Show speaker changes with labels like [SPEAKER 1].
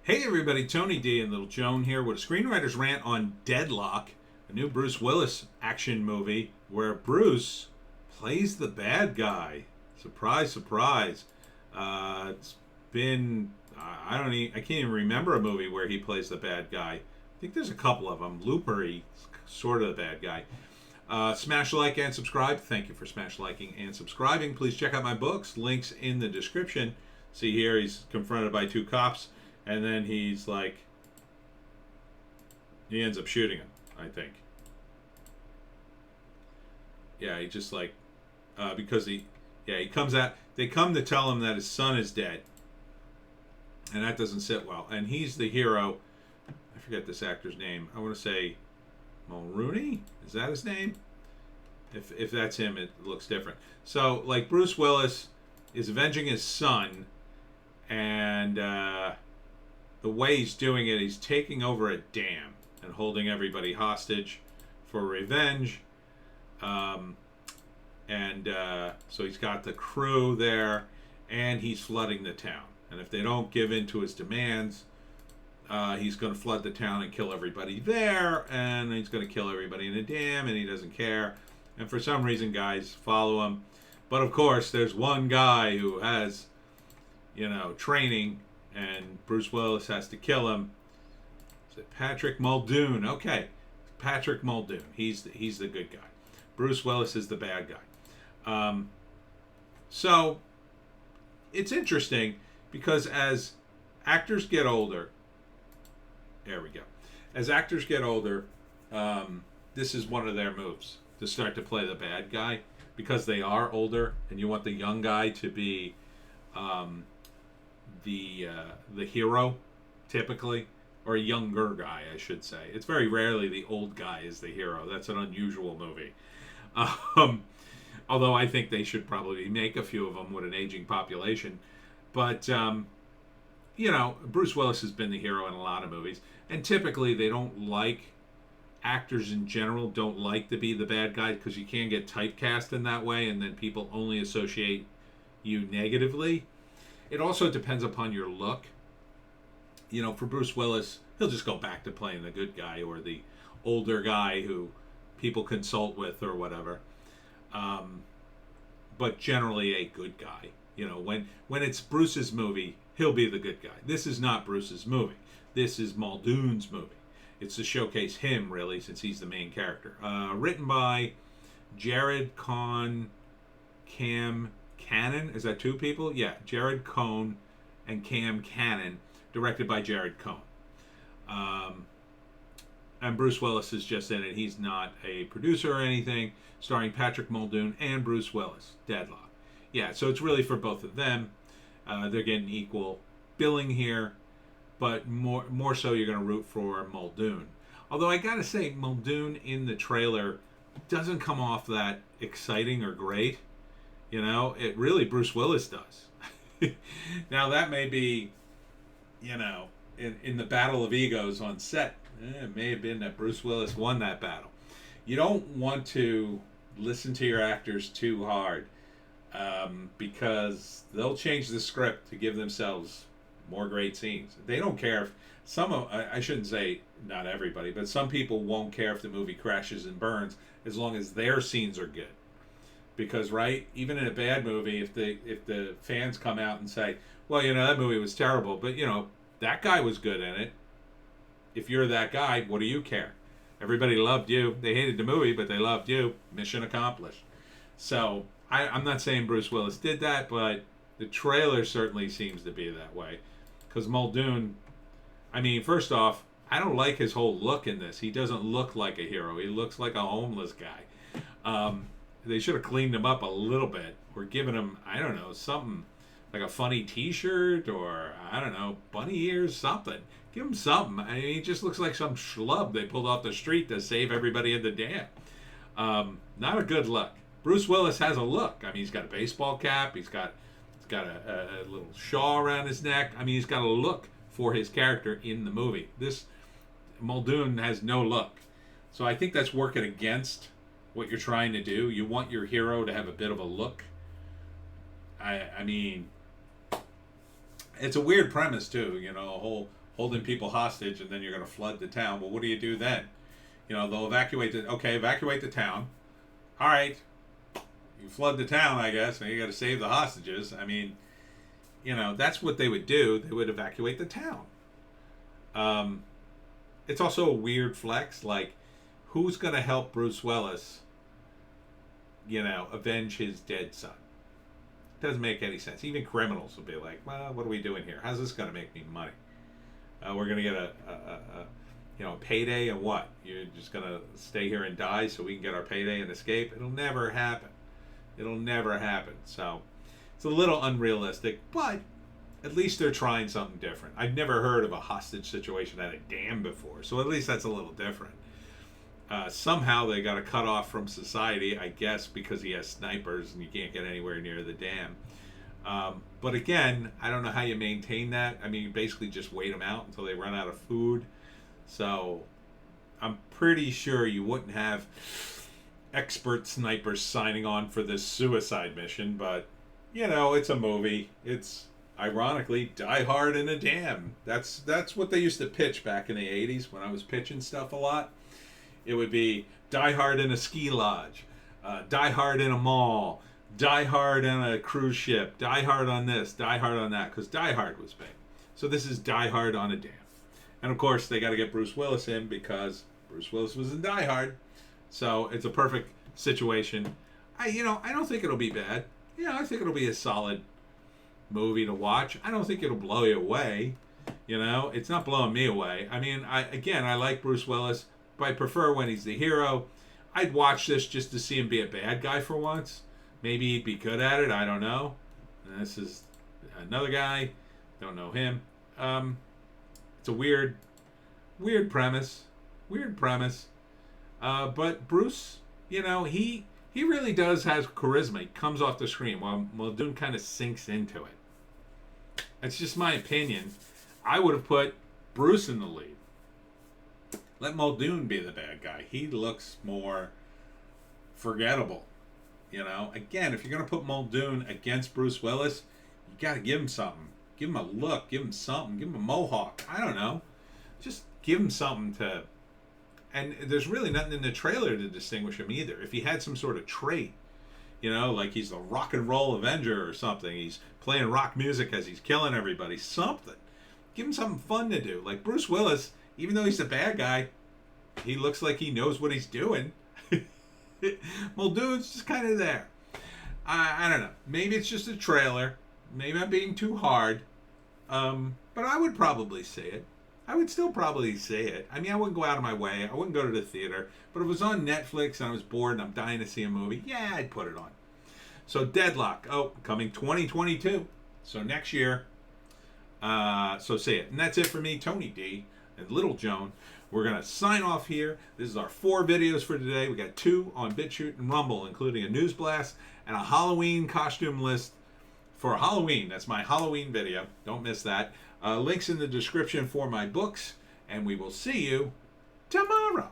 [SPEAKER 1] Hey everybody, Tony D and Little Joan here with a Screenwriter's Rant on Deadlock, a new Bruce Willis action movie where Bruce plays the bad guy. Surprise, surprise. It's been, I can't even remember a movie where he plays the bad guy. I think there's a couple of them. Looper, he's sort of the bad guy. Smash like and subscribe. Thank you for smash liking and subscribing. Please check out my books. Links in the description. See here, he's confronted by two cops. And then he's like, he ends up shooting him, I think. Yeah, he just like, because he comes out, they come to tell him that his son is dead. And that doesn't sit well. And he's the hero. I forget this actor's name. I want to say Mulrooney? Is that his name? If that's him, it looks different. So, like, Bruce Willis is avenging his son, and the way he's doing it, he's taking over a dam and holding everybody hostage for revenge. So he's got the crew there, and he's flooding the town. And if they don't give in to his demands, he's going to flood the town and kill everybody there, and he's going to kill everybody in the dam, and he doesn't care. And for some reason, guys follow him. But of course, there's one guy who has, training, and Bruce Willis has to kill him. Is it Patrick Muldoon? Okay, Patrick Muldoon. He's the good guy. Bruce Willis is the bad guy. So it's interesting because as actors get older, there we go. As actors get older, this is one of their moves to start to play the bad guy because they are older, and you want the young guy to be the hero, typically, or a younger guy, I should say. It's very rarely the old guy is the hero. That's an unusual movie. Although I think they should probably make a few of them with an aging population. But, Bruce Willis has been the hero in a lot of movies. And typically they don't like, actors in general don't like to be the bad guy because you can get typecast in that way and then people only associate you negatively. It also depends upon your look. For Bruce Willis, he'll just go back to playing the good guy or the older guy who people consult with or whatever. But generally a good guy. When it's Bruce's movie, he'll be the good guy. This is not Bruce's movie. This is Muldoon's movie. It's to showcase him, really, since he's the main character. Written by Jared Cohn, Cam Cannon. Is that two people? Yeah, Jared Cohn and Cam Cannon. Directed by Jared Cohn. And Bruce Willis is just in it. He's not a producer or anything. Starring Patrick Muldoon and Bruce Willis. Deadlock. Yeah, so it's really for both of them. They're getting equal billing here. But more so you're going to root for Muldoon. Although I got to say, Muldoon in the trailer doesn't come off that exciting or great. It really Bruce Willis does. Now that may be, in the battle of egos on set, it may have been that Bruce Willis won that battle. You don't want to listen to your actors too hard because they'll change the script to give themselves more great scenes. They don't care if I shouldn't say not everybody, but some people won't care if the movie crashes and burns as long as their scenes are good. Because, right, even in a bad movie, if the fans come out and say, well, that movie was terrible, but, that guy was good in it. If you're that guy, what do you care? Everybody loved you. They hated the movie, but they loved you. Mission accomplished. So, I'm not saying Bruce Willis did that, but the trailer certainly seems to be that way. Because Muldoon, first off, I don't like his whole look in this. He doesn't look like a hero. He looks like a homeless guy. They should have cleaned him up a little bit or given him, something like a funny t-shirt or, bunny ears, something. Give him something. He just looks like some schlub they pulled off the street to save everybody in the dam. Not a good look. Bruce Willis has a look. He's got a baseball cap. He's got a little shawl around his neck. He's got a look for his character in the movie. This Muldoon has no look. So I think that's working against what you're trying to do. You want your hero to have a bit of a look. I mean, it's a weird premise too. You know, a holding people hostage, and then you're going to flood the town. Well, what do you do then? You know, they'll evacuate the town. All right, you flood the town, I guess, and you got to save the hostages. I mean, you know, that's what they would do. They would evacuate the town. It's also a weird flex. Like, who's going to help Bruce Willis, you know, avenge his dead son? Doesn't make any sense. Even criminals will be like, well, what are we doing here? How's this going to make me money? We're going to get a payday, and what? You're just going to stay here and die so we can get our payday and escape? It'll never happen. It'll never happen. So it's a little unrealistic, but at least they're trying something different. I've never heard of a hostage situation at a dam before, so at least that's a little different. Somehow they got to cut off from society, I guess, because he has snipers and you can't get anywhere near the dam. But again, I don't know how you maintain that. I mean, you basically just wait them out until they run out of food. So I'm pretty sure you wouldn't have expert snipers signing on for this suicide mission. But, you know, it's a movie. It's, ironically, Die Hard in a dam. That's what they used to pitch back in the 80s when I was pitching stuff a lot. It would be Die Hard in a ski lodge, Die Hard in a mall, Die Hard on a cruise ship, Die Hard on this, Die Hard on that, because Die Hard was big. So this is Die Hard on a dam. And of course, they got to get Bruce Willis in because Bruce Willis was in Die Hard. So it's a perfect situation. I don't think it'll be bad. I think it'll be a solid movie to watch. I don't think it'll blow you away. It's not blowing me away. I mean, I like Bruce Willis. But I prefer when he's the hero. I'd watch this just to see him be a bad guy for once. Maybe he'd be good at it. I don't know. And this is another guy. Don't know him. It's a weird premise. But Bruce, he really does have charisma. He comes off the screen while Muldoon kind of sinks into it. That's just my opinion. I would have put Bruce in the lead. Let Muldoon be the bad guy. He looks more forgettable. Again, if you're going to put Muldoon against Bruce Willis, you got to give him something. Give him a look. Give him something. Give him a mohawk. I don't know. Just give him something to... And there's really nothing in the trailer to distinguish him either. If he had some sort of trait, like he's the rock and roll Avenger or something. He's playing rock music as he's killing everybody. Something. Give him something fun to do. Like Bruce Willis... Even though he's a bad guy, he looks like he knows what he's doing. Muldoon's just kind of there. I don't know. Maybe it's just a trailer. Maybe I'm being too hard. But I would probably see it. I would still probably see it. I mean, I wouldn't go out of my way. I wouldn't go to the theater. But if it was on Netflix and I was bored and I'm dying to see a movie, yeah, I'd put it on. So Deadlock. Coming 2022. So next year. So see it. And that's it for me, Tony D. and Little Joan. We're going to sign off here. This is our 4 videos for today. We got 2 on Bitchute and Rumble, including a news blast and a Halloween costume list for Halloween. That's my Halloween video. Don't miss that. Links in the description for my books, and we will see you tomorrow.